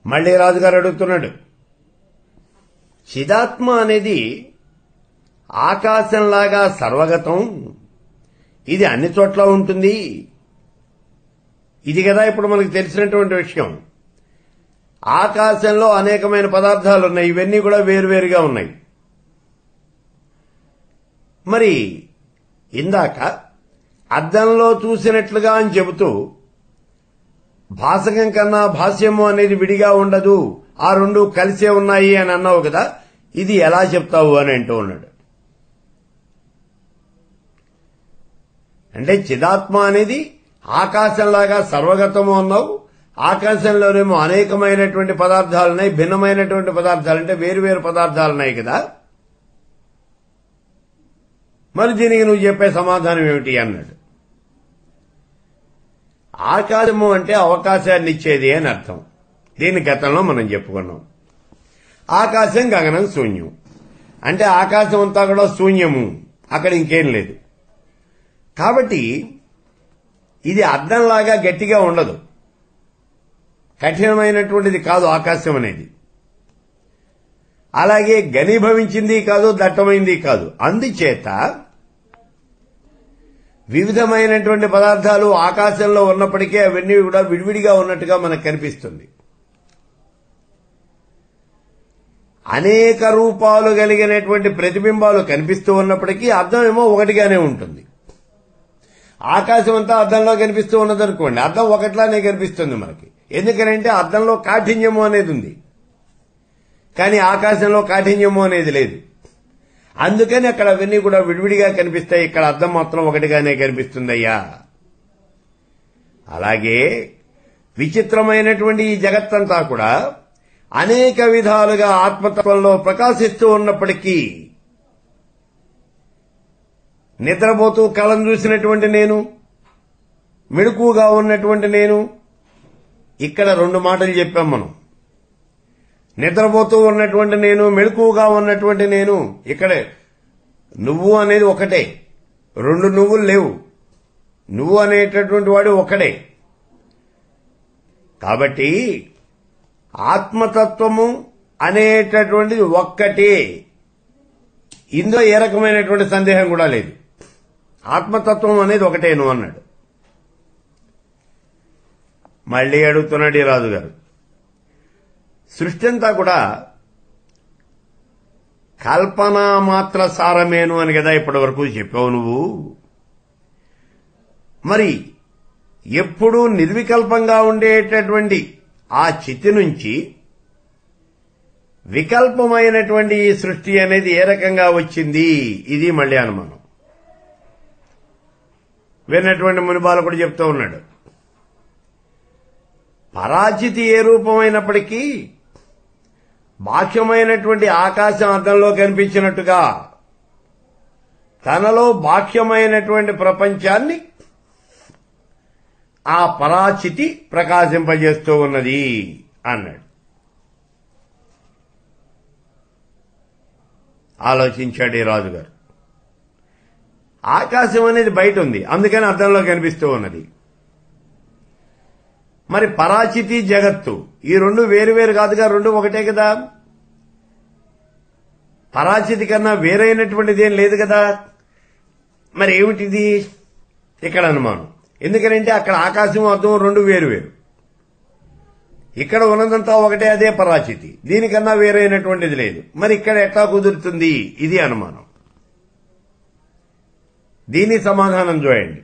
మళ్లీ రాజుగారు అడుగుతున్నాడు, చిదాత్మ అనేది ఆకాశంలాగా సర్వగతం, ఇది అన్ని చోట్ల ఉంటుంది. ఇది కదా ఇప్పుడు మనకు తెలిసినటువంటి విషయం. ఆకాశంలో అనేకమైన పదార్థాలు ఉన్నాయి, ఇవన్నీ కూడా వేరువేరుగా ఉన్నాయి. మరి ఇందాక అద్దంలో చూసినట్లుగా అని చెబుతూ భాసకం కన్నా భాష్యము అనేది విడిగా ఉండదు, ఆ రెండు కలిసే ఉన్నాయి అని అన్నావు కదా, ఇది ఎలా చెప్తావు అని అంటూ ఉన్నాడు. అంటే చిదాత్మ అనేది ఆకాశంలాగా సర్వగతము అన్నావు, ఆకాశంలోనేమో అనేకమైనటువంటి పదార్థాలున్నాయి, భిన్నమైనటువంటి పదార్థాలు అంటే వేరువేరు పదార్థాలున్నాయి కదా, మరి దీనికి నువ్వు చెప్పే సమాధానం ఏమిటి అన్నాడు. ఆకాశము అంటే అవకాశాన్ని ఇచ్చేది అని అర్థం. దీని గతంలో మనం చెప్పుకున్నాం. ఆకాశం గగనం శూన్యం అంటే ఆకాశం అంతా కూడా శూన్యము, అక్కడ ఇంకేం లేదు. కాబట్టి ఇది అద్దంలాగా గట్టిగా ఉండదు, కఠినమైనటువంటిది కాదు ఆకాశం అనేది. అలాగే ఘనీభవించింది కాదు, దట్టమైంది కాదు. అందుచేత వివిధమైనటువంటి పదార్థాలు ఆకాశంలో ఉన్నప్పటికీ అవన్నీ కూడా విడివిడిగా ఉన్నట్టుగా మనకు కనిపిస్తుంది. అనేక రూపాలు కలిగినటువంటి ప్రతిబింబాలు కనిపిస్తూ ఉన్నప్పటికీ అద్దం ఏమో ఒకటిగానే ఉంటుంది. ఆకాశం అంతా అద్దంలో కనిపిస్తూ ఉన్నదనుకోండి, అద్దం ఒకట్లానే కనిపిస్తుంది మనకి. ఎందుకనంటే అద్దంలో కాఠిన్యము అనేది ఉంది, కానీ ఆకాశంలో కాఠిన్యము అనేది లేదు. అందుకని అక్కడ అవన్నీ కూడా విడివిడిగా కనిపిస్తాయి, ఇక్కడ అద్దం మాత్రం ఒకటిగానే కనిపిస్తుందయ్యా. అలాగే విచిత్రమైనటువంటి ఈ జగత్తంతా కూడా అనేక విధాలుగా ఆత్మతత్వంలో ప్రకాశిస్తూ ఉన్నప్పటికీ నిద్రపోతూ కళను చూసినటువంటి నేను, మెడుకుగా ఉన్నటువంటి నేను, ఇక్కడ రెండు మాటలు చెప్పాం మనం. నిద్రపోతూ ఉన్నటువంటి నేను, మెడుకుగా ఉన్నటువంటి నేను. ఇక్కడే నువ్వు అనేది ఒకటే, రెండు నువ్వులు లేవు. నువ్వు అనేటటువంటి వాడు ఒకడే. కాబట్టి ఆత్మతత్వము అనేటటువంటిది ఒక్కటే. ఇందులో ఏ రకమైనటువంటి సందేహం కూడా లేదు. ఆత్మతత్వం అనేది ఒకటేను అన్నాడు. మళ్లీ అడుగుతున్నాడు ఈ రాజుగారు, సృష్టి అంతా కూడా కల్పనా మాత్ర సారమేను అని కదా ఇప్పటి వరకు చెప్పావు నువ్వు. మరి ఎప్పుడూ నిర్వికల్పంగా ఉండేటటువంటి ఆ చిత్తి నుంచి వికల్పమైనటువంటి ఈ సృష్టి అనేది ఏ రకంగా వచ్చింది, ఇది మళ్లీ అనుమానం. విన్నటువంటి మునిబాలకుడు చెప్తూ ఉన్నాడు, పరాచితి ఏ రూపమైనప్పటికీ బాహ్యమైనటువంటి ఆకాశం అద్దంలో కనిపించినట్టుగా తనలో బాహ్యమైనటువంటి ప్రపంచాన్ని ఆ పరాచితి ప్రకాశింపజేస్తూ ఉన్నది అన్నాడు. ఆలోచించాడు ఈ రాజుగారు. ఆకాశం అనేది బయట ఉంది, అందుకని అద్దంలో కనిపిస్తూ ఉన్నది. మరి పరాచితి జగత్తు ఈ రెండు వేరువేరు కాదుగా, రెండు ఒకటే కదా. పరాచితి కన్నా వేరైనటువంటిది ఏం లేదు కదా. మరి ఏమిటిది ఇక్కడ అనుమానం. ఎందుకనంటే అక్కడ ఆకాశం అద్దం రెండు వేరువేరు, ఇక్కడ ఉన్నదంతా ఒకటే, అదే పరాచితి. దీనికన్నా వేరైనటువంటిది లేదు. మరి ఇక్కడ ఎట్లా కుదురుతుంది, ఇది అనుమానం. దీని సమాధానం చూడండి.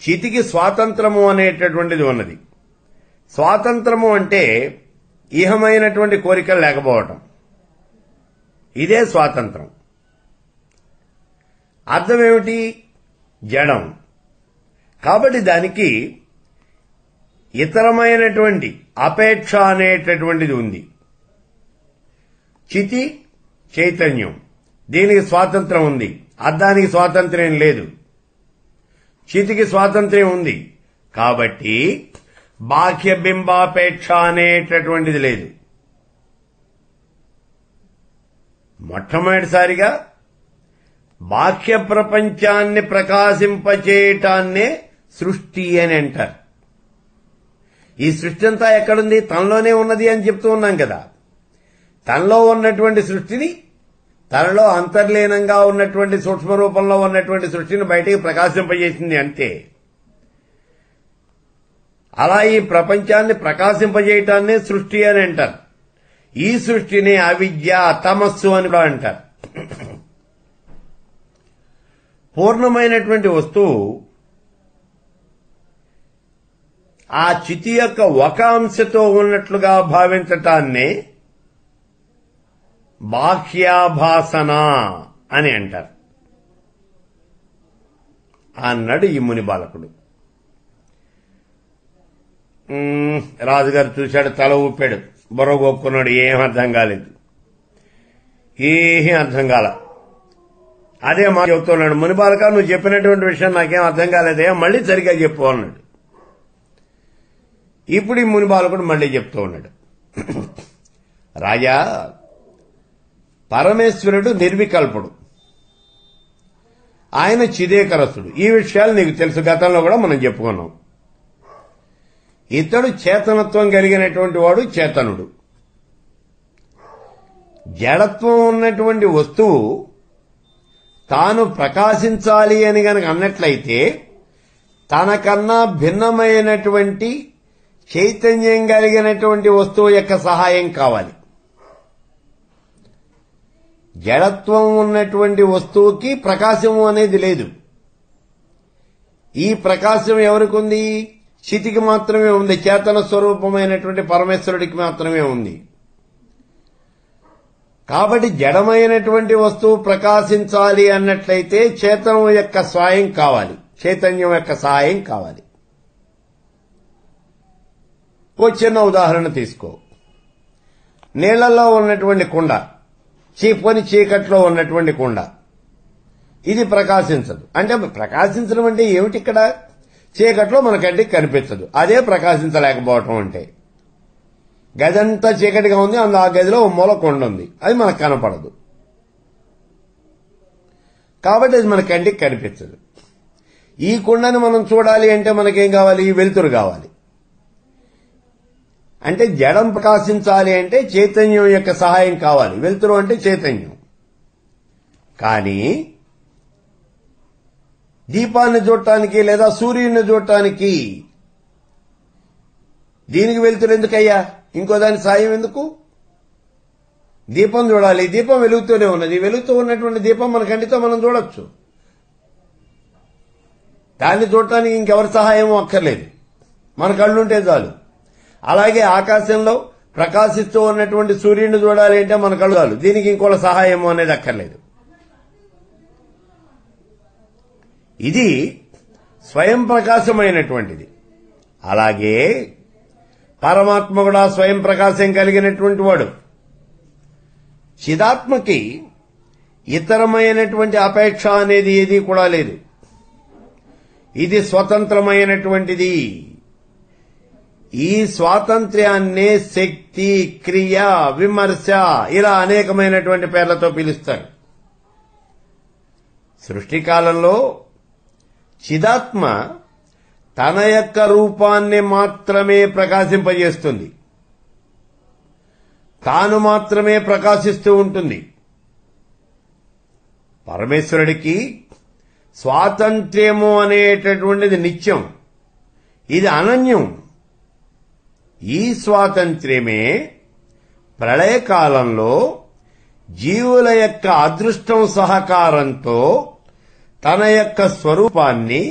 చితికి స్వాతంత్రము అనేటటువంటిది ఉన్నది. స్వాతంత్రము అంటే ఇహమైనటువంటి కోరికలు లేకపోవటం, ఇదే స్వాతంత్రం. అర్థం ఏమిటి, జడం. కాబట్టి దానికి ఇతరమైనటువంటి అపేక్ష అనేటటువంటిది ఉంది. చితి చైతన్యం, దీనికి స్వాతంత్రం ఉంది. అద్దానికి స్వాతంత్ర్యం లేదు, చితికి స్వాతంత్ర్యం ఉంది. కాబట్టి బాహ్య బింబాపేక్ష అనేటటువంటిది లేదు. మొట్టమొదటిసారిగా బాహ్య ప్రపంచాన్ని ప్రకాశింపచేయటాన్నే సృష్టి అని అంటారు. ఈ సృష్టి అంతా ఎక్కడుంది? తనలోనే ఉన్నది అని చెప్తూ ఉన్నాం కదా. తనలో ఉన్నటువంటి సృష్టిని, తనలో అంతర్లీనంగా ఉన్నటువంటి సూక్ష్మ రూపంలో ఉన్నటువంటి సృష్టిని బయటికి ప్రకాశింపజేసింది అంతే. అలా ఈ ప్రపంచాన్ని ప్రకాశింపజేయటాన్నే సృష్టి అని అంటారు. ఈ సృష్టిని అవిద్య, తమస్సు అని కూడా అంటారు. పూర్ణమైనటువంటి వస్తువు ఆ చితి యొక్క ఒక అంశతో ఉన్నట్లుగా భావించటాన్నే బాహ్యాభాసన అని అంటారు అన్నాడు ఈ ముని బాలకుడు. రాజుగారు చూశాడు, తల ఊపాడు, బుర్ర గొక్కున్నాడు. ఏం అర్థం కాలేదు, ఏమీ అర్థం కాల. అదే మా చెబుతున్నాడు, ముని బాలక నువ్వు చెప్పినటువంటి విషయం నాకేం అర్థం కాలేదే, మళ్ళీ సరిగ్గా చెప్పు అన్నాడు. ఇప్పుడు ఈ ముని బాలకుడు మళ్ళీ చెప్తూ ఉన్నాడు. రాజా, పరమేశ్వరుడు నిర్వికల్పుడు, ఆయన చిదేకరస్తుడు. ఈ విషయాలు నీకు తెలుసు, గతంలో కూడా మనం చెప్పుకున్నాం. ఇతడు చేతనత్వం కలిగినటువంటి వాడు, చేతనుడు. జడత్వం ఉన్నటువంటి వస్తువు తాను ప్రకాశించాలి అని గనక అన్నట్లయితే తనకన్నా భిన్నమైనటువంటి చైతన్యం కలిగినటువంటి వస్తువు యొక్క సహాయం కావాలి. జడత్వం ఉన్నటువంటి వస్తువుకి ప్రకాశము అనేది లేదు. ఈ ప్రకాశం ఎవరికి ఉంది? చితికి మాత్రమే ఉంది. చేతన స్వరూపమైనటువంటి పరమేశ్వరుడికి మాత్రమే ఉంది. కాబట్టి జడమైనటువంటి వస్తువు ప్రకాశించాలి అన్నట్లయితే చేతనం యొక్క సహాయం కావాలి, చైతన్యం యొక్క సహాయం కావాలి. ఓ చిన్న ఉదాహరణ తీసుకో. నీళ్లలో ఉన్నటువంటి కుండ, చీకొని చీకట్లో ఉన్నటువంటి కుండ, ఇది ప్రకాశించదు. అంటే ప్రకాశించడం అంటే ఏమిటి? ఇక్కడ చీకట్లో మన కంటికి కనిపించదు, అదే ప్రకాశించలేకపోవటం అంటే. గదంతా చీకటిగా ఉంది, ఆ గదిలో ఓ మూల కొండ ఉంది, అది మనకు కనపడదు, కాబట్టి అది మన కంటికి కనిపించదు. ఈ కుండని మనం చూడాలి అంటే మనకేం కావాలి? వెలుతురు కావాలి. అంటే జడం ప్రకాశించాలి అంటే చైతన్యం యొక్క సహాయం కావాలి. వెలుతురు అంటే చైతన్యం. కానీ దీపాన్ని చూడటానికి లేదా సూర్యుడిని చూడటానికి దీనికి వెలుతురు ఎందుకయ్యా? ఇంకో దాని సాయం ఎందుకు? దీపం చూడాలి, దీపం వెలుగుతూనే ఉన్నది. వెలుగుతూ ఉన్నటువంటి దీపం మన కంటితో మనం చూడొచ్చు. దాన్ని చూడటానికి ఇంకెవరి సహాయం అక్కర్లేదు, మన కళ్ళుంటే చాలు. అలాగే ఆకాశంలో ప్రకాశిస్తూ ఉన్నటువంటి సూర్యుడిని చూడాలి అంటే మన కళ్ళు చాలు, దీనికి ఇంకోళ్ళ సహాయం అనేది అక్కర్లేదు. ఇది స్వయం ప్రకాశమైనటువంటిది. అలాగే పరమాత్మ కూడా స్వయం ప్రకాశం కలిగినటువంటి వాడు. చిదాత్మకి ఇతరమైనటువంటి అపేక్ష అనేది ఏదీ కూడా లేదు. ఇది స్వతంత్రమైనటువంటిది. ఈ స్వాతంత్ర్యాన్నే శక్తి, క్రియ, విమర్శ ఇలా అనేకమైనటువంటి పేర్లతో పిలుస్తారు. సృష్టికాలంలో చిదాత్మ తన యొక్క రూపాన్ని మాత్రమే ప్రకాశింపజేస్తుంది, తాను మాత్రమే ప్రకాశిస్తూ ఉంటుంది. పరమేశ్వరుడికి స్వాతంత్ర్యము అనేటటువంటిది నిత్యం, ఇది అనన్యం. ఈ స్వాతంత్ర్యమే ప్రళయకాలంలో జీవుల యొక్క అదృష్టం సహకారంతో తన యొక్క స్వరూపాన్ని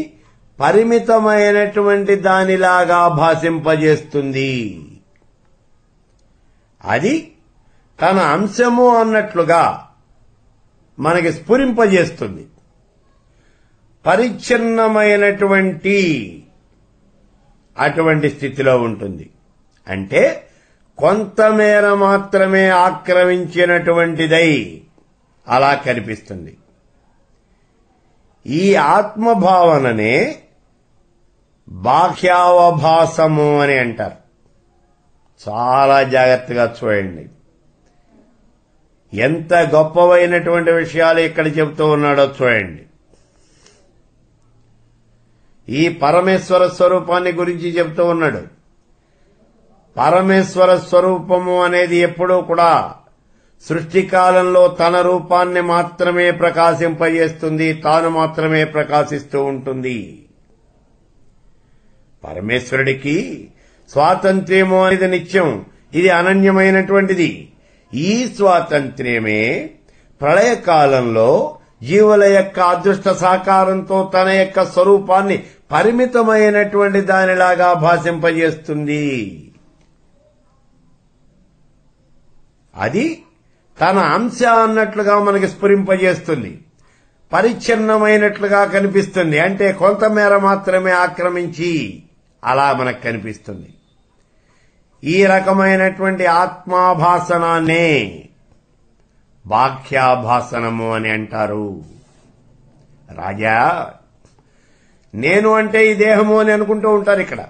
పరిమితమైనటువంటి దానిలాగా భాషింపజేస్తుంది. అది తన అంశము అన్నట్లుగా మనకి స్ఫురింపజేస్తుంది. పరిచ్ఛిన్నమైనటువంటి అటువంటి స్థితిలో ఉంటుంది. అంటే కొంతమేర మాత్రమే ఆక్రమించినటువంటిదై అలా కనిపిస్తుంది. ఈ ఆత్మభావననే బాహ్యావభాసము అని అంటారు. చాలా జాగ్రత్తగా చూడండి, ఎంత గొప్పవైనటువంటి విషయాలు ఇక్కడ చెబుతూ ఉన్నాడో చూడండి. ఈ పరమేశ్వర స్వరూపాన్ని గురించి చెబుతూ ఉన్నాడు. పరమేశ్వర స్వరూపము అనేది ఎప్పుడూ కూడా సృష్టికాలంలో తన రూపాన్ని మాత్రమే ప్రకాశింపజేస్తుంది, తాను మాత్రమే ప్రకాశిస్తూ ఉంటుంది. పరమేశ్వరుడికి స్వాతంత్ర్యము అనేది నిత్యం, ఇది అనన్యమైనటువంటిది. ఈ స్వాతంత్ర్యమే ప్రళయకాలంలో జీవుల యొక్క అదృష్ట సహకారంతో తన యొక్క స్వరూపాన్ని పరిమితమైనటువంటి దానిలాగా భాషింపజేస్తుంది. అది తన అంశ అన్నట్లుగా మనకి స్ఫురింపజేస్తుంది. పరిచ్ఛిన్నమైనట్లుగా కనిపిస్తుంది, అంటే కొంతమేర మాత్రమే ఆక్రమించి అలా మనకు కనిపిస్తుంది. ఈ రకమైనటువంటి ఆత్మాభాసనాన్నే బాహ్యాభాసనము అని అంటారు. రాజా, నేను అంటే ఈ దేహము అని అనుకుంటూ ఉంటారు ఇక్కడ.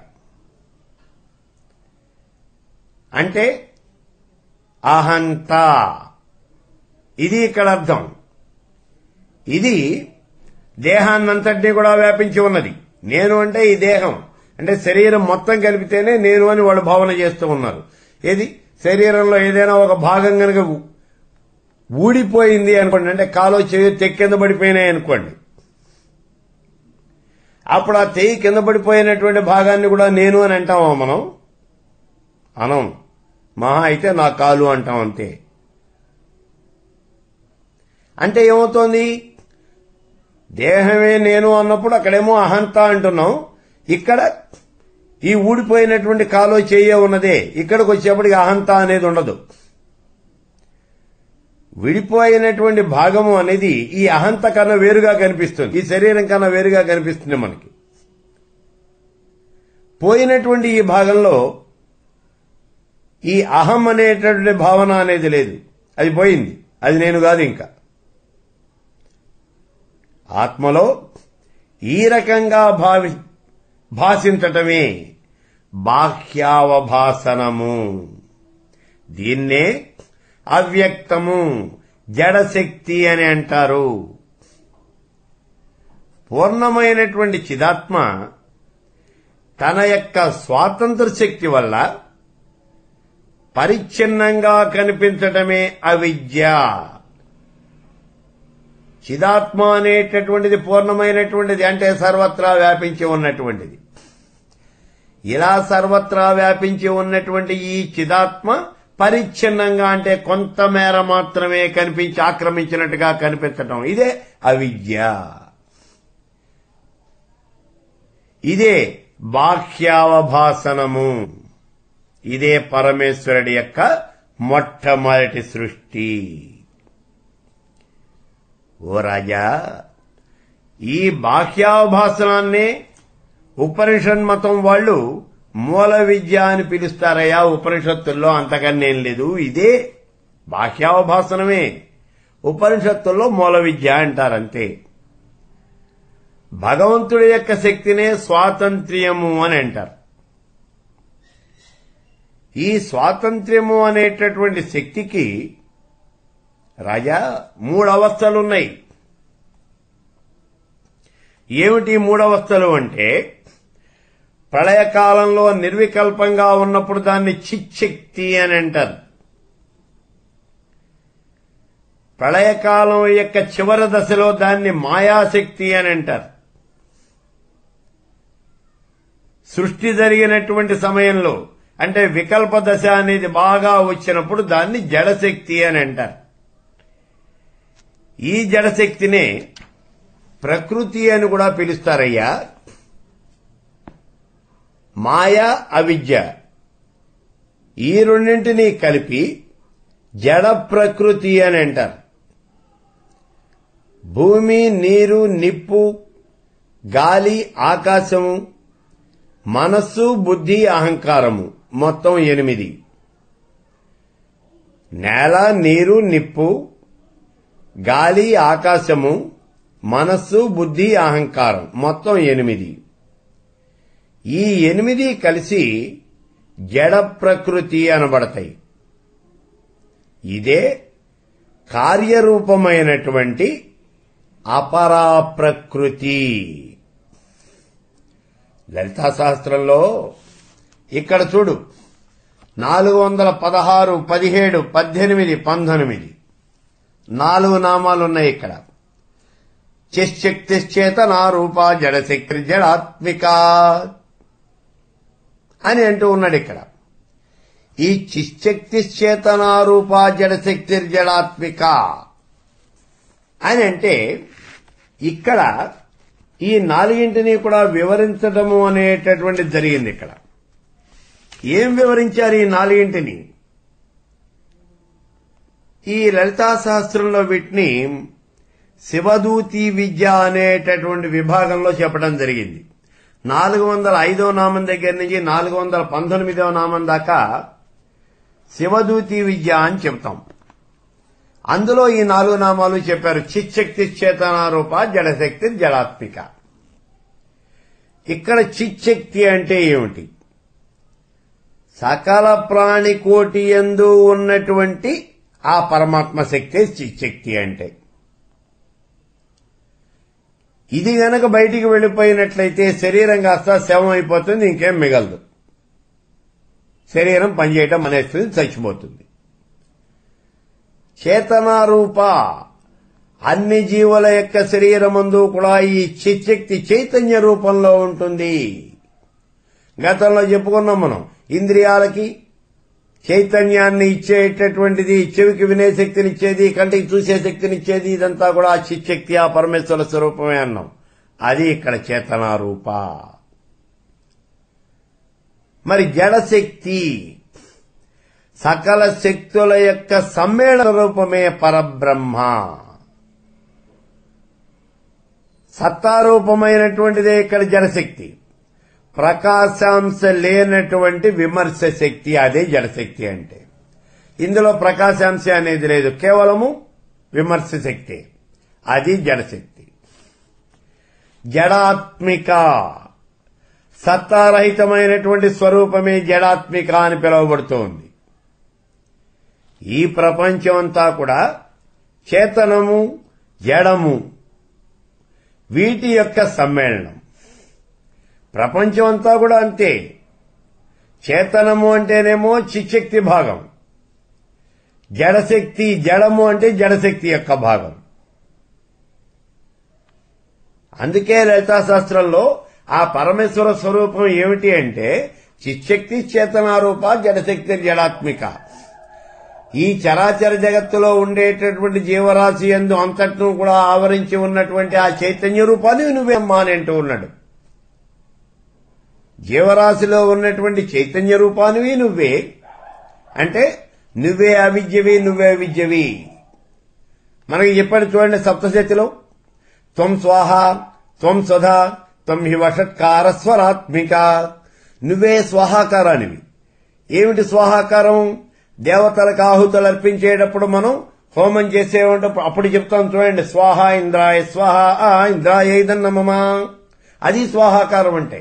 అంటే అహంత, ఇది ఇక్కడ అర్థం. ఇది దేహాన్నంతటినీ కూడా వ్యాపించి ఉన్నది. నేను అంటే ఈ దేహం, అంటే శరీరం మొత్తం కలిపితేనే నేను అని వాళ్ళు భావన చేస్తూ ఉన్నారు. ఏది శరీరంలో ఏదైనా ఒక భాగం కనుక ఊడిపోయింది అనుకోండి, అంటే కాలో చెయ్యి తెక్కి కింద పడిపోయినాయి అనుకోండి, అప్పుడు ఆ తెయ్యి కింద పడిపోయినటువంటి భాగాన్ని కూడా నేను అని అంటామా మనం? అనం. మహా అయితే నా కాలు అంటాం అంతే. అంటే ఏమవుతోంది? దేహమే నేను అన్నప్పుడు అక్కడేమో అహంత అంటున్నాం, ఇక్కడ ఈ ఊడిపోయినటువంటి కాలో చెయ్యే ఉన్నదే, ఇక్కడికి వచ్చేప్పటికి అహంత అనేది ఉండదు. విడిపోయినటువంటి భాగము అనేది ఈ అహంత కన్నా వేరుగా కనిపిస్తుంది, ఈ శరీరం కన్నా వేరుగా కనిపిస్తుంది మనకి. పోయినటువంటి ఈ భాగంలో ఈ అహం అనేటటువంటి భావన అనేది లేదు, అది పోయింది, అది నేను కాదు. ఇంకా ఆత్మలో ఈ రకంగా భాషించటమే బాహ్యావభాసనము. దీన్నే అవ్యక్తము, జడశక్తి అని అంటారు. పూర్ణమైనటువంటి చిదాత్మ తన యొక్క స్వాతంత్ర శక్తి వల్ల పరిచ్ఛిన్నంగా కనిపించటమే అవిద్య. చిదాత్మ అనేటటువంటిది పూర్ణమైనటువంటిది, అంటే సర్వత్రా వ్యాపించి ఉన్నటువంటిది. ఇలా సర్వత్రా వ్యాపించి ఉన్నటువంటి ఈ చిదాత్మ పరిచ్ఛిన్నంగా, అంటే కొంతమేర మాత్రమే కనిపించి ఆక్రమించినట్టుగా కనిపించటం, ఇదే అవిద్య. ఇదే బాహ్యావభాసనము. ఇదే పరమేశ్వరుడి యొక్క మొట్టమొదటి సృష్టి. ఓ రాజా, ఈ బాహ్యావభాసనాన్నే ఉపనిషన్మతం వాళ్ళు మూల విద్య అని పిలుస్తారయ్యా. ఉపనిషత్తుల్లో అంతకన్నేం లేదు, ఇదే బాహ్యావభాసనమే. ఉపనిషత్తుల్లో మూల విద్య అంటారంతే. భగవంతుడి యొక్క శక్తినే స్వాతంత్ర్యము అని అంటారు. ఈ స్వాతంత్ర్యము అనేటటువంటి శక్తికి రాజా 3 అవస్థలున్నాయి. ఏమిటి 3 అవస్థలు అంటే, ప్రళయకాలంలో నిర్వికల్పంగా ఉన్నప్పుడు దాన్ని చిచ్చక్తి అని అంటారు. ప్రళయకాలం యొక్క చివరి దశలో దాన్ని మాయాశక్తి అని అంటారు. సృష్టి జరిగినటువంటి సమయంలో, అంటే వికల్ప దశ అనేది బాగా వచ్చినప్పుడు దాన్ని జడశక్తి అని అంటారు. ఈ జడశక్తినే ప్రకృతి అని కూడా పిలుస్తారయ్యా. మాయ, అవిద్య ఈ రెండింటినీ కలిపి జడ ప్రకృతి అని అంటారు. భూమి, నీరు, నిప్పు, గాలి, ఆకాశము, మనస్సు, బుద్ధి, అహంకారము మొత్తం 8. నేల, నీరు, నిప్పు, గాలి, ఆకాశము, మనస్సు, బుద్ధి, అహంకారం మొత్తం 8. ఈ 8 కలిసి జడ ప్రకృతి అనబడతాయి. ఇదే కార్యరూపమైనటువంటి అపరా ప్రకృతి. లలితా శాస్త్రంలో ఇక్కడ చూడు, 416, 17, 18, 19 4 నామాలున్నాయి ఇక్కడ. చిశ్శక్తిశ్చేతనారూపా జడశక్తి జడాత్మిక అని అంటూ ఉన్నాడు ఇక్కడ. ఈ చిశ్శక్తిశ్చేతనారూపా జడశక్తి జడాత్మిక అని అంటే ఇక్కడ ఈ 4 కూడా వివరించడము అనేటటువంటిది జరిగింది. ఇక్కడ ఏం వివరించారు ఈ 4? ఈ లలితా శాస్త్రంలో వీటిని శివదూతి విద్య అనేటటువంటి విభాగంలో చెప్పడం జరిగింది. 405వ నామం దగ్గర నుంచి 419వ నామం దాకా శివదూతి విద్య అని చెప్తాం. అందులో ఈ 4 నామాలు చెప్పారు. చిచ్చక్తి చేతనారూప జడశక్తి జడాత్మిక. ఇక్కడ చిచ్చక్తి అంటే ఏమిటి? సకల ప్రాణికోటి యందు ఉన్నటువంటి ఆ పరమాత్మ శక్తి చిచ్చక్తి అంటే. ఇది గనక బయటికి వెళ్లిపోయినట్లయితే శరీరం కాస్త శవం అయిపోతుంది, ఇంకేం మిగలదు. శరీరం పనిచేయటం అనేస్తుంది, చచ్చిపోతుంది. చేతనారూప అన్ని జీవుల యొక్క శరీరమందు కూడా ఈ చిచ్చక్తి చైతన్య రూపంలో ఉంటుంది. గతంలో చెప్పుకున్నాం మనం. ఇంద్రియాలకి చైతన్యాన్ని ఇచ్చేటటువంటిది, చెవికి వినే శక్తిని ఇచ్చేది, కంటికి చూసే శక్తిని ఇచ్చేది, ఇదంతా కూడా ఆ చిచ్చక్తి, ఆ పరమేశ్వర స్వరూపమే అన్నాం. అది ఇక్కడ చేతనారూప. మరి జడశక్తి సకల శక్తుల యొక్క సమ్మేళన రూపమే పరబ్రహ్మ. సత్తారూపమైనటువంటిదే ఇక్కడ జడశక్తి. ప్రకాశాంశ లేనటువంటి విమర్శ శక్తి, అదే జడశక్తి అంటే. ఇందులో ప్రకాశాంశ అనేది లేదు, కేవలము విమర్శ శక్తి, అది జడశక్తి. జడాత్మిక సత్తారహితమైనటువంటి స్వరూపమే జడాత్మిక అని పిలువబడుతోంది. ఈ ప్రపంచమంతా కూడా చేతనము జడము వీటి యొక్క సమ్మేళనం. ప్రపంచమంతా కూడా అంతే. చేతనము అంటేనేమో చిచ్చక్తి భాగం, జడశక్తి జడము అంటే జడశక్తి యొక్క భాగం. అందుకే లలితాశాస్త్రంలో ఆ పరమేశ్వర స్వరూపం ఏమిటి అంటే చిచ్చక్తి చేతనారూప జడశక్తి జడాత్మిక. ఈ చరాచర జగత్తులో ఉండేటటువంటి జీవరాశి యందు అంతటిను కూడా ఆవరించి ఉన్నటువంటి ఆ చైతన్య రూపాన్ని నువ్వేమ్మా అని అంటూ ఉన్నాడు. జీవరాశిలో ఉన్నటువంటి చైతన్య రూపానివి నువ్వే అంటే నువ్వే అవిద్యవి, నువ్వే విద్యవి. మనకి చెప్పాడు చూడండి సప్తశతిలో, త్వం స్వాహ త్వం స్వధా త్వం హి వషట్కార స్వరాత్మిక. నువ్వే స్వాహాకారానివి. ఏమిటి స్వాహాకారం? దేవతలకు ఆహుతులు అర్పించేటప్పుడు మనం హోమం చేసేటప్పుడు అప్పుడు చెప్తాం చూడండి, స్వాహ ఇంద్రాయ స్వాహ ఇంద్రాయ ఇదన్నమమా. అది స్వాహాకారం అంటే.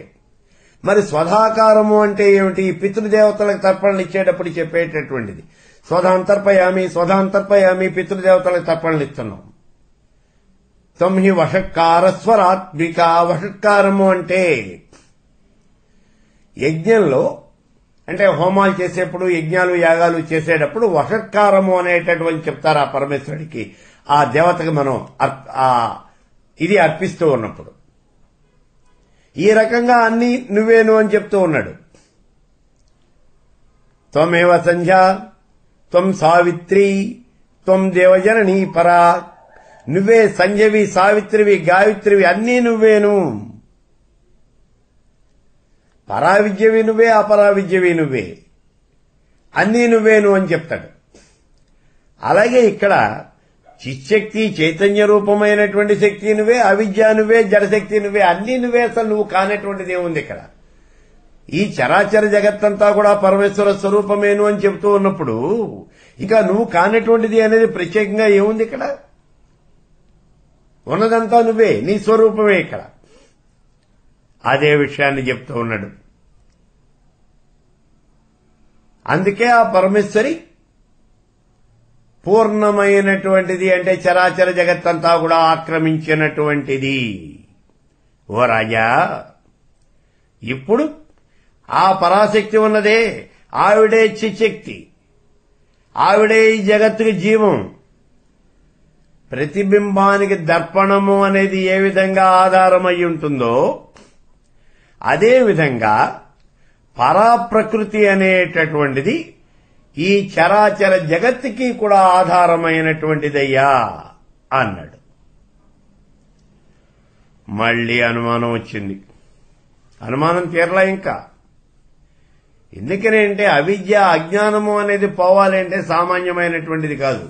మరి స్వధాకారము అంటే ఏమిటి? పితృదేవతలకు తర్పణలు ఇచ్చేటప్పుడు చెప్పేటటువంటిది. స్వధాంతర్పయామి స్వధాంతర్పయామి, పితృదేవతలకు తర్పణలు ఇస్తున్నాం. త్వం హి వషట్కార స్వరాత్మిక. వషట్కారము అంటే యజ్ఞంలో, అంటే హోమాలు చేసేప్పుడు, యజ్ఞాలు యాగాలు చేసేటప్పుడు వషట్కారము అనేటటువంటి చెప్తారు ఆ పరమేశ్వరుడికి, ఆ దేవతకి మనం ఇది అర్పిస్తూ ఉన్నప్పుడు. ఈ రకంగా అన్ని నువ్వేను అని చెప్తూ ఉన్నాడు. త్వమేవ సంధ్యా త్వం సావిత్రి త్వం దేవజననీ పరా. నువ్వే సంధ్యవి, సావిత్రివి, గాయత్రివి, అన్నీ నువ్వేను. పరావిద్యవి నువ్వే, అపరావిద్యవి నువ్వే, అన్నీ నువ్వేను అని చెప్తాడు. అలాగే ఇక్కడ చిచ్చక్తి చైతన్య రూపమైనటువంటి శక్తి నువ్వే, అవిద్య నువ్వే, జడశక్తి నువ్వే, అన్నీ నువ్వే. అసలు నువ్వు కానటువంటిది ఏముంది ఇక్కడ? ఈ చరాచర జగత్తంతా కూడా పరమేశ్వర స్వరూపమేను అని చెబుతూ ఉన్నప్పుడు ఇక నువ్వు కానటువంటిది అనేది ప్రత్యేకంగా ఏముంది ఇక్కడ? ఉన్నదంతా నువ్వే, నీ స్వరూపమే ఇక్కడ. అదే విషయాన్ని చెప్తూ ఉన్నాడు. అందుకే ఆ పరమేశ్వరి పూర్ణమైనటువంటిది, అంటే చరాచర జగత్తంతా కూడా ఆక్రమించినటువంటిది. ఓ రాజా, ఇప్పుడు ఆ పరాశక్తి ఉన్నదే, ఆవిడే చిశక్తి, ఆవిడే ఈ జగత్తుకి జీవం. ప్రతిబింబానికి దర్పణము అనేది ఏ విధంగా ఆధారమై ఉంటుందో అదేవిధంగా పరాప్రకృతి అనేటటువంటిది ఈ చరాచర జగత్తుకి కూడా ఆధారమైనటువంటిదయ్యా అన్నాడు. మళ్లీ అనుమానం వచ్చింది. అనుమానం తీరలా ఇంకా. ఎందుకనంటే అవిద్య అజ్ఞానము అనేది పోవాలంటే సామాన్యమైనటువంటిది కాదు.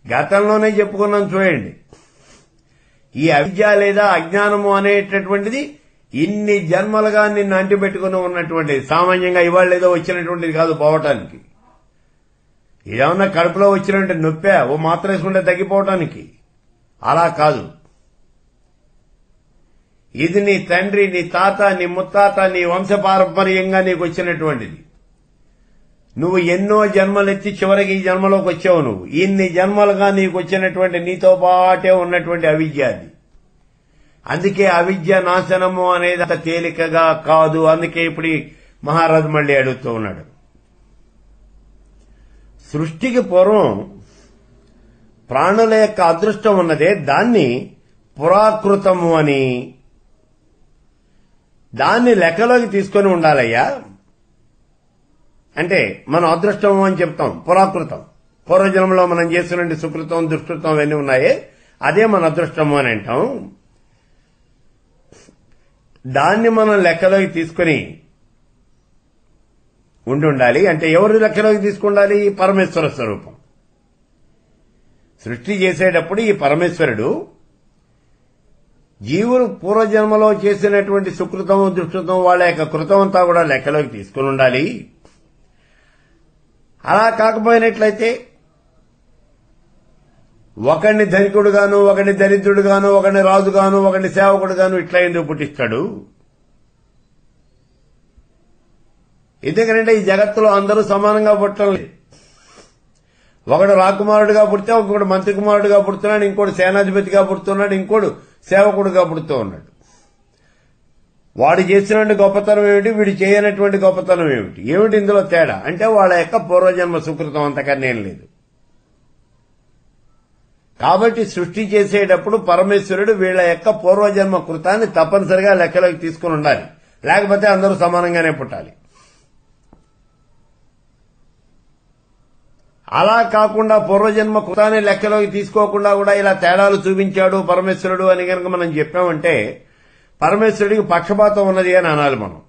గతంలోనే చెప్పుకున్నాం చూడండి. ఈ అవిద్య లేదా అజ్ఞానము అనేటటువంటిది ఇన్ని జన్మలుగా నిన్ను అంటిపెట్టుకుని ఉన్నటువంటిది. సామాన్యంగా ఇవాళ ఏదో వచ్చినటువంటిది కాదు పోవటానికి. ఇదేమన్నా కడుపులో వచ్చినట్టు నొప్పే ఓ మాత్ర వేసుకుంటే తగ్గిపోవటానికి. అలా కాదు. ఇది నీ తండ్రి, నీ తాత, నీ ముత్తాత, నీ వంశపారంపర్యంగా నీకు వచ్చినటువంటిది. నువ్వు ఎన్నో జన్మలెత్తి చివరికి ఈ జన్మలోకి వచ్చావు. నువ్వు ఇన్ని జన్మలుగా నీకు వచ్చినటువంటి నీతో పాటే ఉన్నటువంటి అవిద్య అది. అందుకే అవిద్య నాశనము అనేది అంత తేలికగా కాదు. అందుకే ఇప్పుడు మహారాజు మళ్లీ అడుగుతూ ఉన్నాడు. సృష్టికి పూర్వం ప్రాణుల యొక్క అదృష్టం ఉన్నదే దాన్ని పురాకృతము అని, దాన్ని లెక్కలోకి తీసుకొని ఉండాలయ్యా. అంటే మనం అదృష్టము అని చెప్తాం, పురాకృతం. పూర్వజన్మలో మనం చేసినటువంటి సుకృతం దుష్కృతం అవన్నీ ఉన్నాయే, అదే మన అదృష్టము అని అంటాం. దాన్ని మనం లెక్కలోకి తీసుకుని ఉండాలి. అంటే ఎవరు లెక్కలోకి తీసుకుండాలి? పరమేశ్వర స్వరూపం. సృష్టి చేసేటప్పుడు ఈ పరమేశ్వరుడు జీవులు పూర్వజన్మలో చేసినటువంటి సుకృతం దుష్కృతం వాళ్ళ యొక్క కృతం అంతా కూడా లెక్కలోకి తీసుకుని ఉండాలి. అలా కాకపోయినట్లయితే ఒకడిని ధనికుడుగాను, ఒకడిని దరిద్రుడుగాను, ఒకడిని రాజుగాను, ఒకడిని సేవకుడుగాను ఇట్లా ఎందుకు పుట్టిస్తాడు? ఎందుకంటే ఈ జగత్తులో అందరూ సమానంగా పుట్టడం లేదు. ఒకడు రాకుమారుడిగా పుడితే ఇంకోటి మంత్రి కుమారుడిగా పుడుతున్నాడు, ఇంకోటి సేనాధిపతిగా పుడుతున్నాడు, ఇంకోడు సేవకుడుగా పుడుతూ ఉన్నాడు. వాడు చేసినటువంటి గొప్పతనం ఏమిటి, వీడు చేయనటువంటి గొప్పతనం ఏమిటి? ఏమిటి ఇందులో తేడా? అంటే వాళ్ళ యొక్క పూర్వజన్మ సుకృతం అంతకన్నా ఏం లేదు. కాబట్టి సృష్టి చేసేటప్పుడు పరమేశ్వరుడు వీళ్ల యొక్క పూర్వజన్మ కృతాన్ని తప్పనిసరిగా లెక్కలోకి తీసుకుని ఉండాలి. లేకపోతే అందరూ సమానంగానే పుట్టాలి. అలా కాకుండా పూర్వజన్మ కృతాన్ని లెక్కలోకి తీసుకోకుండా కూడా ఇలా తేడాలు చూపించాడు పరమేశ్వరుడు అని కనుక మనం చెప్పామంటే పరమేశ్వరుడికి పక్షపాతం ఉన్నది అని అనాలి మనం.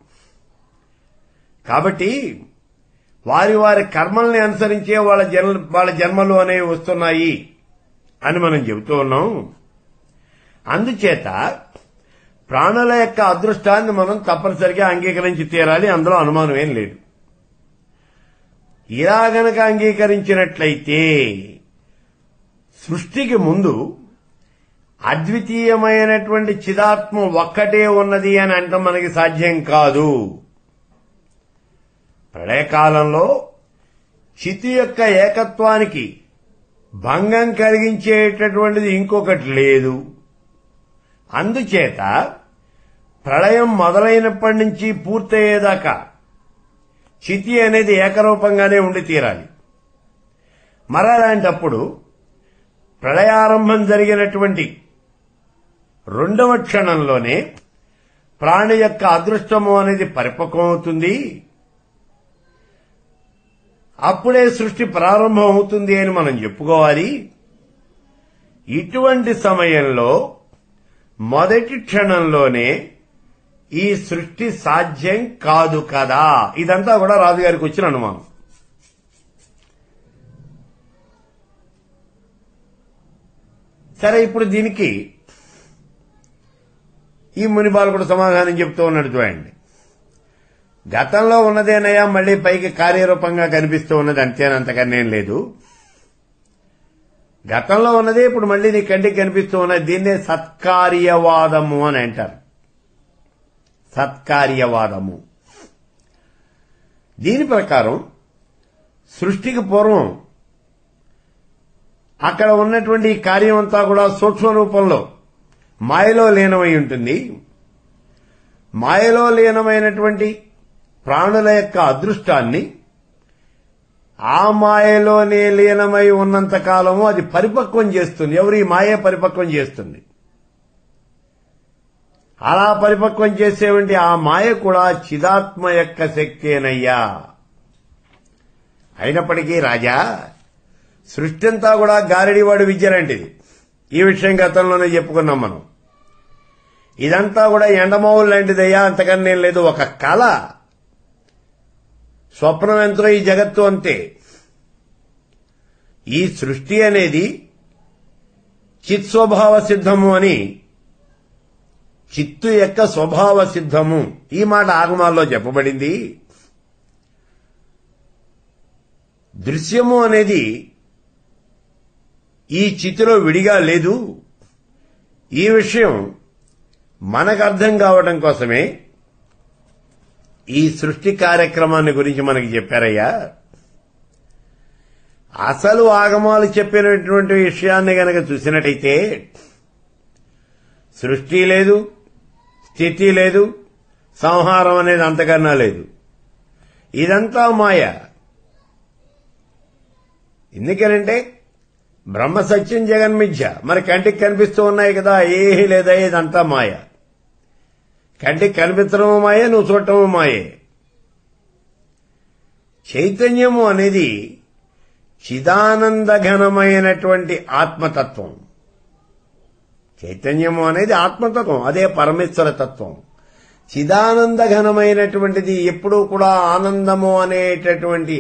కాబట్టి వారి వారి కర్మల్ని అనుసరించే వాళ్ళ జన్మలు అనేవి వస్తున్నాయి అని మనం చెబుతూ ఉన్నాం. అందుచేత ప్రాణుల యొక్క అదృష్టాన్ని మనం తప్పనిసరిగా అంగీకరించి తీరాలి. అందులో అనుమానం ఏం లేదు. ఇలా గనక అంగీకరించినట్లయితే సృష్టికి ముందు అద్వితీయమైనటువంటి చిదాత్మ ఒక్కటే ఉన్నది అని అంటే మనకి సాధ్యం కాదు. ప్రళయకాలంలో చితి యొక్క ఏకత్వానికి భంగం కలిగించేటటువంటిది ఇంకొకటి లేదు. అందుచేత ప్రళయం మొదలైనప్పటి నుంచి పూర్తయ్యేదాకా చితి అనేది ఏకరూపంగానే ఉండి తీరాలి. మరలాంటప్పుడు ప్రళయారంభం జరిగినటువంటి రెండవ క్షణంలోనే ప్రాణి యొక్క అదృష్టము అనేది పరిపక్వమవుతుంది. అప్పుడే సృష్టి ప్రారంభం అవుతుంది అని మనం చెప్పుకోవాలి. ఇటువంటి సమయంలో మొదటి క్షణంలోనే ఈ సృష్టి సాధ్యం కాదు కదా. ఇదంతా కూడా రాజుగారికి వచ్చిన అనుమానం. సరే, ఇప్పుడు దీనికి ఈ మునిబాలకుడు సమాధానం చెప్తూ ఉన్నాడు చూడండి. గతంలో ఉన్నదేనయ్యా మళ్లీ పైకి కార్యరూపంగా కనిపిస్తూ ఉన్నది, అంతేనంతకన్నేం లేదు. గతంలో ఉన్నదే ఇప్పుడు మళ్లీ నీ కంటికి కనిపిస్తూ ఉన్నది. దీన్నే సత్కార్యవాదము అని అంటారు. సత్కార్యవాదము. దీని ప్రకారం సృష్టికి పూర్వం అక్కడ ఉన్నటువంటి ఈ కార్యం అంతా కూడా సూక్ష్మ రూపంలో మాయలో లీనమై ఉంటుంది. మాయలో లీనమైనటువంటి ప్రాణుల యొక్క అదృష్టాన్ని ఆ మాయలోనే లీనమై ఉన్నంత కాలము అది పరిపక్వం చేస్తుంది. ఎవరు? ఈ మాయే పరిపక్వం చేస్తుంది. అలా పరిపక్వం చేసేవంటి ఆ మాయ కూడా చిదాత్మ యొక్క శక్తేనయ్యా. అయినప్పటికీ రాజా, సృష్టి అంతా కూడా గారడివాడి విద్య లాంటిది. ఈ విషయం గతంలోనే చెప్పుకున్నాం మనం. ఇదంతా కూడా ఎండమావులు లాంటిదయ్యా, అంతకన్నా ఏం లేదు. ఒక కళ, స్వప్నం ఎంతో ఈ జగత్తు అంతే. ఈ సృష్టి అనేది చిత్ స్వభావ సిద్ధము అని, చిత్తు యొక్క స్వభావ సిద్ధము, ఈ మాట ఆగమాల్లో చెప్పబడింది. దృశ్యము అనేది ఈ చిత్తులో విడిగా లేదు. ఈ విషయం మనకు అర్థం కావడం కోసమే ఈ సృష్టి కార్యక్రమాన్ని గురించి మనకి చెప్పారయ్యా. అసలు ఆగమాలు చెప్పినటువంటి విషయాన్ని గనక చూసినట్టయితే సృష్టి లేదు, స్థితి లేదు, సంహారం అనేది అంతకన్నా లేదు. ఇదంతా మాయ. ఎందుకనంటే బ్రహ్మ సత్యం, జగన్మిథ్య. మరి కంటికి కనిపిస్తూ ఉన్నాయి కదా, ఏమీ లేదా, ఇదంతా మాయ. కంటికి కనిపించడము మాయే, నువ్వు చూడటము మాయే. చైతన్యము అనేది చిదానందఘనమైనటువంటి ఆత్మతత్వం. చైతన్యము అనేది ఆత్మతత్వం, అదే పరమేశ్వర తత్వం. చిదానందఘనమైనటువంటిది ఎప్పుడూ కూడా ఆనందము అనేటటువంటి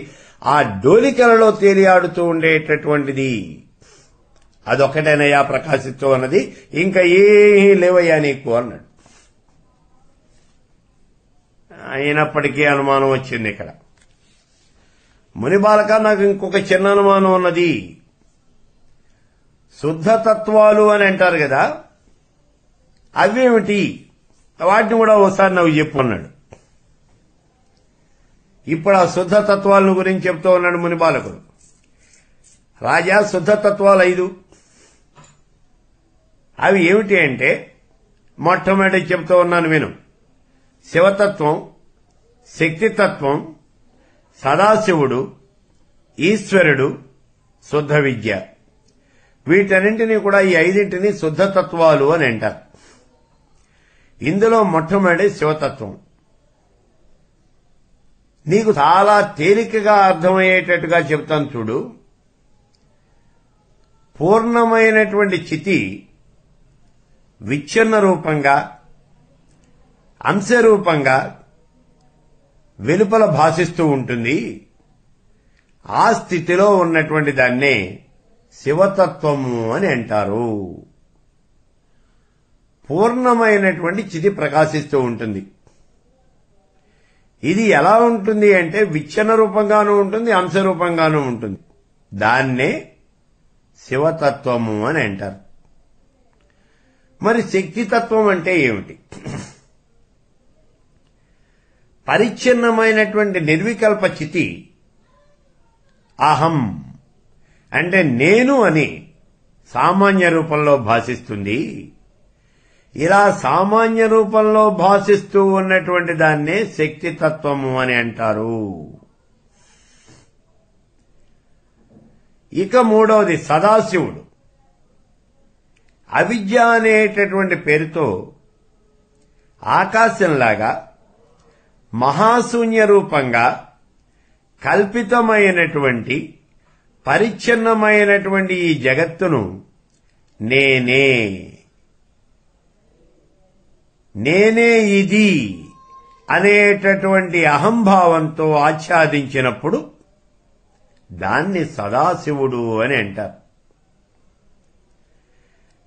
ఆ డోలికలలో తేలియాడుతూ ఉండేటటువంటిది. అదొక్కటేనయ్యా ప్రకాశిస్తూ అన్నది, ఇంకా ఏమీ లేవయ్యా నీకు అన్నాడు. అయినప్పటికీ అనుమానం వచ్చింది ఇక్కడ. మునిబాలక, నాకు ఇంకొక చిన్న అనుమానం ఉన్నది. శుద్ధతత్వాలు అని అంటారు కదా, అవేమిటి? వాటిని కూడా ఒకసారి నువ్వు చెప్పు అన్నాడు. ఇప్పుడు ఆ శుద్ధతత్వాలను గురించి చెప్తూ ఉన్నాడు మునిబాలకుడు. రాజా, శుద్ధతత్వాలు 5. అవి ఏమిటి అంటే, మొట్టమొదటి చెప్తూ ఉన్నాను విను. శివతత్వం, శక్తితత్వం, సదాశివుడు, ఈశ్వరుడు, శుద్ధ విద్య. వీటన్నింటినీ కూడా, ఈ 5ంటిని శుద్ధతత్వాలు అని అంటారు. ఇందులో మొట్టమొదటి శివతత్వం. నీకు చాలా తేలికగా అర్థమయ్యేటట్టుగా చెప్తాను చూడు. పూర్ణమైనటువంటి చితి విచ్ఛిన్న రూపంగా, అంశరూపంగా వెలుపల భాసిస్తూ ఉంటుంది. ఆ స్థితిలో ఉన్నటువంటి దాన్నే శివతత్వము అని అంటారు. పూర్ణమైనటువంటి చితి ప్రకాశిస్తూ ఉంటుంది. ఇది ఎలా ఉంటుంది అంటే విచ్ఛిన్న రూపంగానూ ఉంటుంది, అంశరూపంగానూ ఉంటుంది. దాన్నే శివతత్వము అని అంటారు. మరి శక్తితత్వం అంటే ఏమిటి? పరిచ్ఛిన్నమైనటువంటి నిర్వికల్ప చితి అహం అంటే నేను అని సామాన్య రూపంలో భాసిస్తుంది. ఇలా సామాన్య రూపంలో భాసిస్తూ ఉన్నటువంటి దాన్నే శక్తితత్వము అని అంటారు. ఇక మూడవది సదాశివుడు. అవిద్య అనేటటువంటి పేరుతో ఆకాశంలాగా మహాశూన్య రూపంగా కల్పితమైనటువంటి పరిచ్ఛిన్నమైనటువంటి ఈ జగత్తును నేనే ఇది అనేటటువంటి అహంభావంతో ఆచ్ఛాదించినప్పుడు దాన్ని సదాశివుడు అని అంటారు.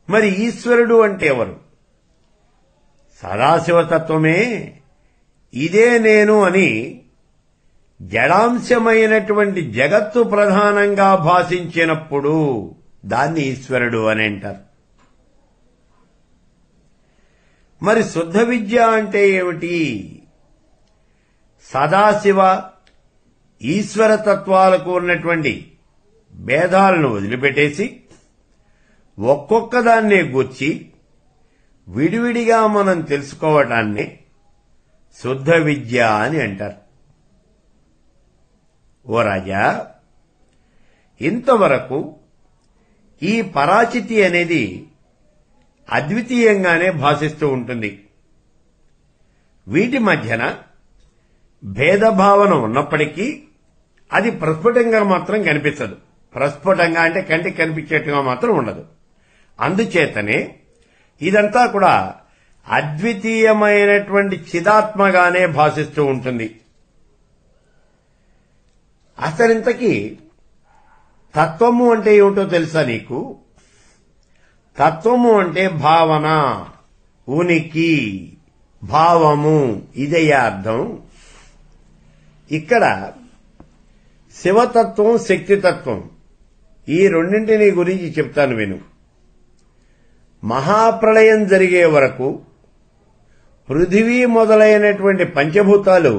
మరి ఈశ్వరుడు అంటే ఎవరు? సదాశివతత్వమే. ఇదే నేను అని జడాంశమైనటువంటి జగత్తు ప్రధానంగా భాషించినప్పుడు దాన్ని ఈశ్వరుడు అని అంటారు. మరి శుద్ధ విద్య అంటే ఏమిటి? సదాశివ ఈశ్వర తత్వాలకు ఉన్నటువంటి భేదాలను వదిలిపెట్టేసి ఒక్కొక్క దాన్నే గూర్చి విడివిడిగా మనం తెలుసుకోవటాన్ని శుద్ధ విద్య అని అంటారు. ఓ రాజా, ఇంతవరకు ఈ పరాచితి అనేది అద్వితీయంగానే భాషిస్తూ ఉంటుంది. వీటి మధ్యన భేదభావన ఉన్నప్పటికీ అది ప్రస్ఫుటంగా మాత్రం కనిపించదు. ప్రస్ఫుటంగా అంటే కంటికి కనిపించేట్టుగా మాత్రం ఉండదు. అందుచేతనే ఇదంతా కూడా అద్వితీయమైనటువంటి చిదాత్మగానే భాషిస్తూ ఉంటుంది. అసలింతకీ తత్వము అంటే ఏమిటో తెలుసా నీకు? తత్వము అంటే భావన, ఉనికి, భావము, ఇదే అర్థం. ఇక్కడ శివతత్వం, శక్తితత్వం ఈ రెండింటిని గురించి చెప్తాను విను. మహాప్రళయం జరిగే వరకు పృథివీ మొదలైనటువంటి పంచభూతాలు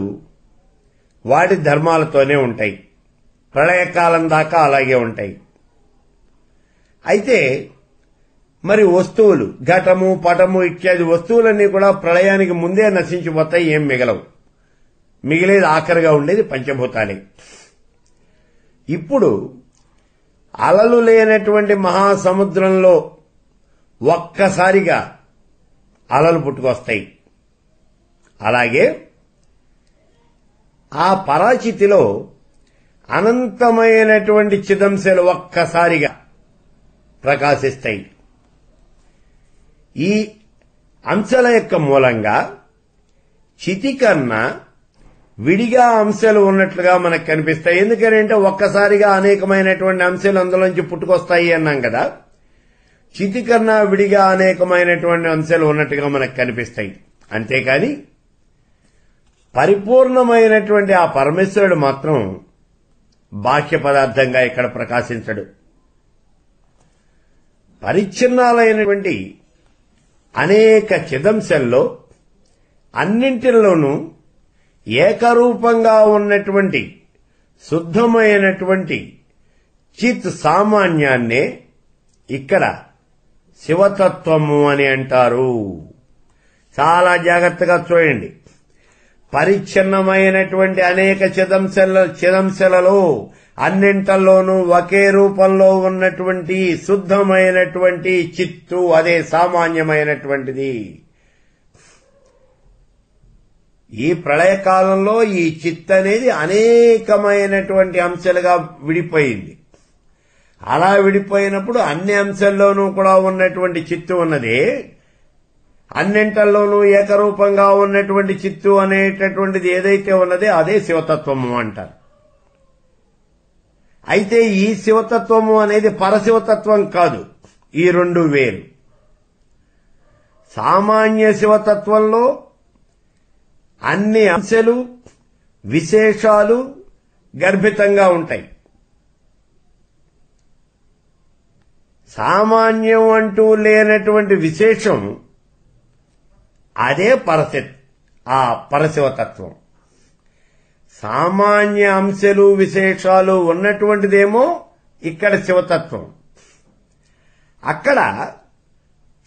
వాటి ధర్మాలతోనే ఉంటాయి. ప్రళయకాలం దాకా అలాగే ఉంటాయి. అయితే మరి వస్తువులు, ఘటము, పటము ఇత్యాది వస్తువులన్నీ కూడా ప్రళయానికి ముందే నశించిపోతాయి, ఏం మిగలవు. మిగిలేది ఆఖరిగా ఉండేది పంచభూతాలే. ఇప్పుడు అలలు లేనటువంటి మహాసముద్రంలో ఒక్కసారిగా అలలు పుట్టుకొస్తాయి. అలాగే ఆ పరాచితిలో అనంతమైనటువంటి చిదంశలు ఒక్కసారిగా ప్రకాశిస్తాయి. ఈ అంశాల యొక్క మూలంగా చితి కన్నా విడిగా అంశాలు ఉన్నట్లుగా మనకు కనిపిస్తాయి. ఎందుకంటే ఒక్కసారిగా అనేకమైనటువంటి అంశాలు అందులోంచి పుట్టుకొస్తాయి అన్నాం కదా. చితి కన్నా విడిగా అనేకమైనటువంటి అంశాలు ఉన్నట్టుగా మనకు కనిపిస్తాయి. అంతేకాని పరిపూర్ణమైనటువంటి ఆ పరమేశ్వరుడు మాత్రం బాహ్య పదార్థంగా ఇక్కడ ప్రకాశించడు. పరిచ్ఛిన్నాలైనటువంటి అనేక చిదంశల్లో అన్నింటిలోనూ ఏకరూపంగా ఉన్నటువంటి శుద్ధమైనటువంటి చిత్ సామాన్యాన్నే ఇక్కడ శివతత్వము అని అంటారు. చాలా జాగ్రత్తగా చూడండి. పరిచ్ఛిన్నమైనటువంటి అనేక చిదంశలలో అన్నింటల్లోనూ ఒకే రూపంలో ఉన్నటువంటి శుద్ధమైనటువంటి చిత్తు, అదే సామాన్యమైనటువంటిది. ఈ ప్రళయకాలంలో ఈ చిత్ అనేది అనేకమైనటువంటి అంశాలుగా విడిపోయింది. అలా విడిపోయినప్పుడు అన్ని అంశాల్లోనూ కూడా ఉన్నటువంటి చిత్తు ఉన్నదే, అన్నింటల్లోనూ ఏకరూపంగా ఉన్నటువంటి చిత్తు అనేటటువంటిది ఏదైతే ఉన్నదే అదే శివతత్వము అంటారు. అయితే ఈ శివతత్వము అనేది పరశివతత్వం కాదు. ఈ రెండు వేరు. సామాన్య శివతత్వంలో అన్ని అంశాలు, విశేషాలు గర్భితంగా ఉంటాయి. సామాన్యం అంటూ లేనటువంటి విశేషం అదే పరశివతత్వం. సామాన్య అంశాలు, విశేషాలు ఉన్నటువంటిదేమో ఇక్కడ శివతత్వం. అక్కడ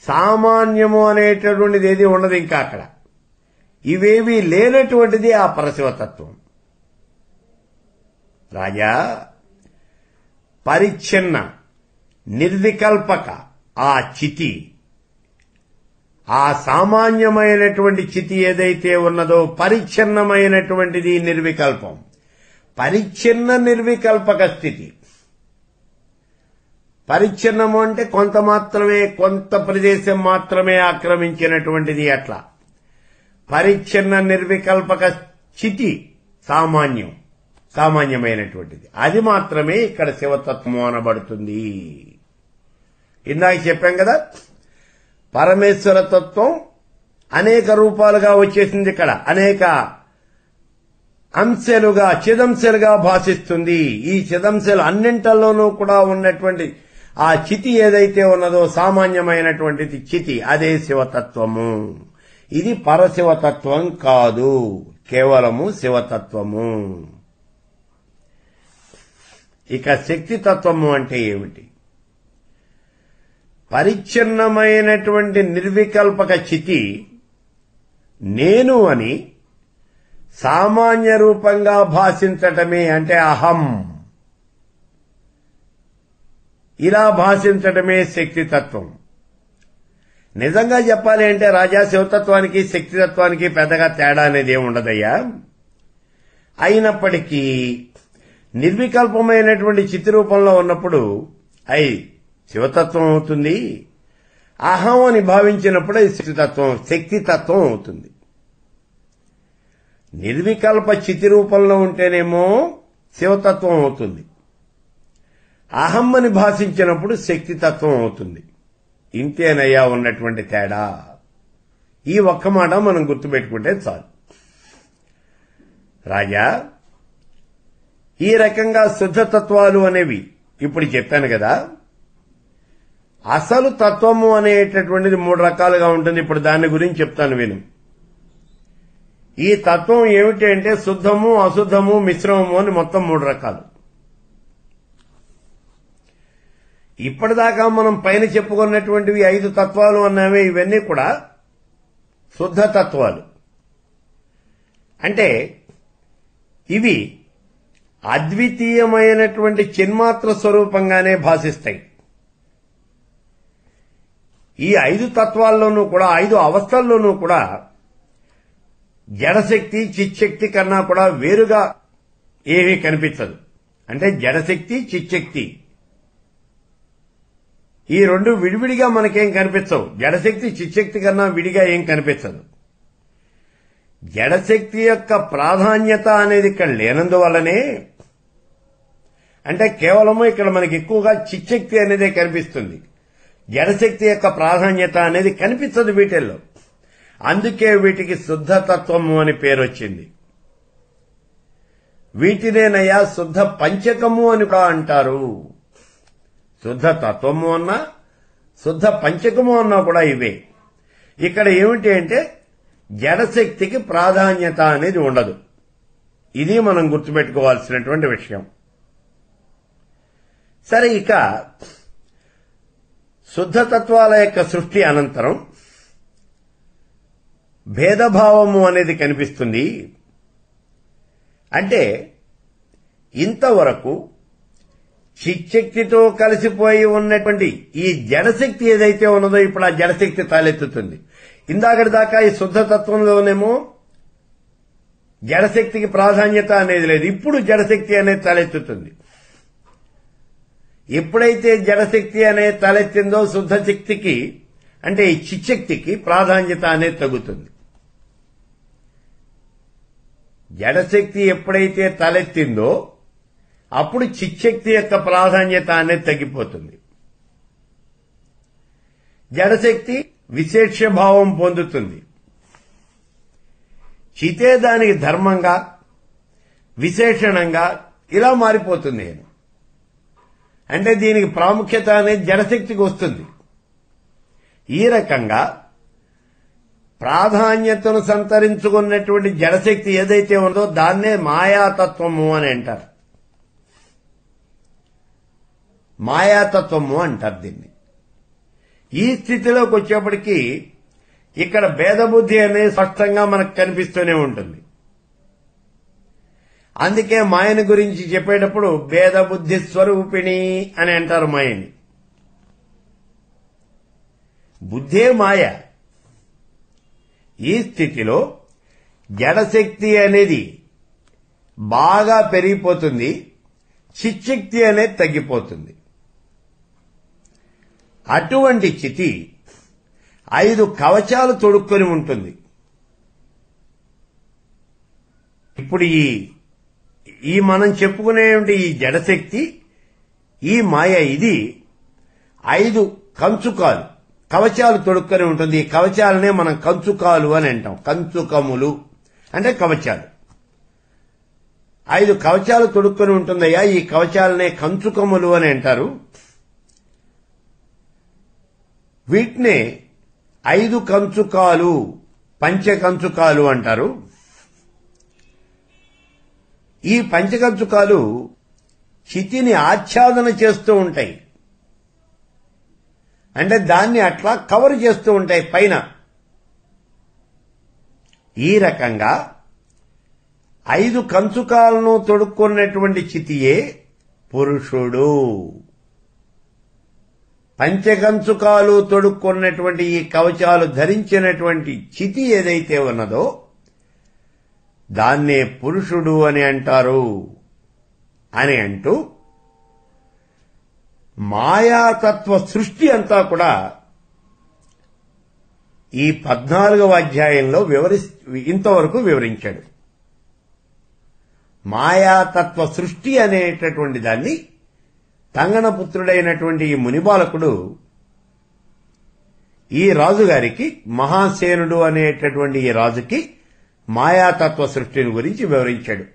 సామాన్యము అనేటటువంటిది ఏది ఉండదు. ఇంకా అక్కడ ఇవేవి లేనటువంటిది ఆ పరశివతత్వం. రాజా, పరిచ్ఛిన్న నిర్వికల్పక ఆ చితి, ఆ సామాన్యమైనటువంటి చితి ఏదైతే ఉన్నదో పరిచ్ఛిన్నమైనటువంటిది నిర్వికల్పం. పరిచ్ఛిన్న నిర్వికల్పక స్థితి. పరిచ్ఛిన్నము అంటే కొంత మాత్రమే, కొంత ప్రదేశం మాత్రమే ఆక్రమించినటువంటిది. అట్లా పరిచ్ఛిన్న నిర్వికల్పక స్థితి సామాన్యమైనటువంటిది. అది మాత్రమే ఇక్కడ శివతత్వము అనబడుతుంది. ఇందాక చెప్పాం కదా, పరమేశ్వర తత్వం అనేక రూపాలుగా వచ్చేసింది. ఇక్కడ అనేక అంశాలుగా, చిదంశలుగా భాషిస్తుంది. ఈ చిదంశలు అన్నింటల్లోనూ కూడా ఉన్నటువంటి ఆ చితి ఏదైతే ఉన్నదో సామాన్యమైనటువంటిది చితి, అదే శివతత్వము. ఇది పరశివతత్వం కాదు, కేవలము శివతత్వము. ఇక శక్తితత్వము అంటే ఏమిటి? పరిచ్ఛిన్నమైనటువంటి నిర్వికల్పక చితి నేను అని సామాన్య రూపంగా భాషించటమే అంటే అహం. ఇలా భాషించటమే శక్తితత్వం. నిజంగా చెప్పాలి అంటే రాజా, శివతత్వానికి శక్తితత్వానికి పెద్దగా తేడా అనేది ఏమి ఉండదయ్యా. అయినప్పటికీ నిర్వికల్పమైనటువంటి చిత్తి రూపంలో ఉన్నప్పుడు అయి శివతత్వం అవుతుంది. అహం అని భావించినప్పుడు అది శక్తితత్వం అవుతుంది. నిర్వికల్ప చితి రూపంలో ఉంటేనేమో శివతత్వం అవుతుంది. అహం అని భాషించినప్పుడు శక్తితత్వం అవుతుంది. ఇంతేనయ్యా ఉన్నటువంటి తేడా. ఈ ఒక్క మాట మనం గుర్తుపెట్టుకుంటే చాలు. రాజా, ఈ రకంగా శుద్ధతత్వాలు అనేవి ఇప్పుడు చెప్పాను కదా. అసలు తత్వము అనేటటువంటిది 3 రకాలుగా ఉంటుంది. ఇప్పుడు దాని గురించి చెప్తాను విను. ఈ తత్వం ఏమిటి అంటే శుద్ధము, అశుద్ధము, మిశ్రమము అని మొత్తం 3 రకాలు. ఇప్పటిదాకా మనం పైన చెప్పుకున్నటువంటివి 5 తత్వాలు అన్నామే, ఇవన్నీ కూడా శుద్ధ తత్వాలు. అంటే ఇవి అద్వితీయమైనటువంటి చిన్మాత్ర స్వరూపంగానే భాషిస్తాయి. ఈ 5 తత్వాల్లోనూ కూడా 5 అవస్థల్లోనూ కూడా జడశక్తి చిచ్చక్తి కన్నా కూడా వేరుగా ఏమీ కనిపించదు. అంటే జడశక్తి చిచ్చక్తి ఈ 2 విడివిడిగా మనకేం కనిపించవు. జడశక్తి చిచ్చక్తి కన్నా విడిగా ఏం కనిపించదు. జడశక్తి యొక్క ప్రాధాన్యత అనేది ఇక్కడ లేనందువల్లనే, అంటే కేవలము ఇక్కడ మనకి ఎక్కువగా చిచ్చక్తి అనేదే కనిపిస్తుంది. జడశక్తి యొక్క ప్రాధాన్యత అనేది కనిపించదు వీటిల్లో. అందుకే వీటికి శుద్ధతత్వము అని పేరు వచ్చింది. వీటినేనయ్యా శుద్ధ పంచకము అని కూడా అంటారు. శుద్ధ తత్వము అన్నా శుద్ధ పంచకము అన్నా కూడా ఇవే. ఇక్కడ ఏమిటి అంటే జడశక్తికి ప్రాధాన్యత అనేది ఉండదు. ఇది మనం గుర్తుపెట్టుకోవాల్సినటువంటి విషయం. సరే, ఇక శుద్ధతత్వాల యొక్క సృష్టి అనంతరం భేదభావము అనేది కనిపిస్తుంది. అంటే ఇంతవరకు చిచ్చక్తితో కలిసిపోయి ఉన్నటువంటి ఈ జడశక్తి ఏదైతే ఉన్నదో ఇప్పుడు ఆ జడశక్తి తలెత్తుతుంది. ఇందాకటి దాకా ఈ శుద్ధతత్వంలోనేమో జడశక్తికి ప్రాధాన్యత అనేది లేదు. ఇప్పుడు జడశక్తి అనేది తలెత్తుతుంది. ఎప్పుడైతే జడశక్తి అనేది తలెత్తిందో శుద్ధ శక్తికి, అంటే ఈ చిచ్చక్తికి ప్రాధాన్యత అనేది తగ్గుతుంది. జడశక్తి ఎప్పుడైతే తలెత్తిందో అప్పుడు చిచ్చక్తి యొక్క ప్రాధాన్యత అనేది తగ్గిపోతుంది. జడశక్తి విశేష భావం పొందుతుంది. చితే దానికి ధర్మంగా, విశేషణంగా ఇలా మారిపోతుంది. అంటే దీనికి ప్రాముఖ్యత అనేది జడశక్తికి వస్తుంది. ఈ రకంగా ప్రాధాన్యతను సంతరించుకున్నటువంటి జడశక్తి ఏదైతే ఉందో దాన్నే మాయాతత్వము అని అంటారు. మాయాతత్వము అంటారు దీన్ని. ఈ స్థితిలోకి వచ్చేప్పటికీ ఇక్కడ భేదబుద్ధి అనేది స్పష్టంగా మనకు కనిపిస్తూనే ఉంటుంది. అందుకే మాయని గురించి చెప్పేటప్పుడు భేదబుద్ధి స్వరూపిణి అని అంటారు మాయని. బుద్ధే మాయ. ఈ స్థితిలో జడశక్తి అనేది బాగా పెరిగిపోతుంది, చిచ్చక్తి అనేది తగ్గిపోతుంది. అటువంటి చితి 5 కవచాలు తొడుక్కొని ఉంటుంది. ఇప్పుడు ఈ మనం చెప్పుకునే ఈ జడశక్తి, ఈ మాయ, ఇది 5 కంచుకాలు కవచాలు తొడుక్కొని ఉంటుంది. ఈ కవచాలనే మనం కంచుకాలు అని అంటాం. కంచుకములు అంటే కవచాలు. 5 కవచాలు తొడుక్కొని ఉంటుందయ్యా. ఈ కవచాలనే కంచుకములు అని అంటారు. వీటినే 5 కంచుకాలు, పంచకంచుకాలు అంటారు. ఈ పంచకంచుకాలు చితిని ఆచ్ఛాదన చేస్తూ ఉంటాయి. అంటే దాన్ని అట్లా కవర్ చేస్తూ ఉంటాయి పైన. ఈ రకంగా 5 కంచుకాలను తొడుక్కున్నటువంటి చితియే పురుషుడు. పంచకంచుకాలు తొడుక్కున్నటువంటి ఈ కవచాలు ధరించినటువంటి చితి ఏదైతే ఉన్నదో దాన్నే పురుషుడు అని అంటారు అని అంటూ మాయాతత్వ సృష్టి అంతా కూడా ఈ 14వ అధ్యాయంలో ఇంతవరకు వివరించాడు. మాయాతత్వ సృష్టి అనేటటువంటి దాన్ని తంగనపుత్రుడైనటువంటి ఈ మునిబాలకుడు ఈ రాజుగారికి, మహాసేనుడు అనేటటువంటి ఈ రాజుకి మాయాతత్వ సృష్టిని గురించి వివరించాడు.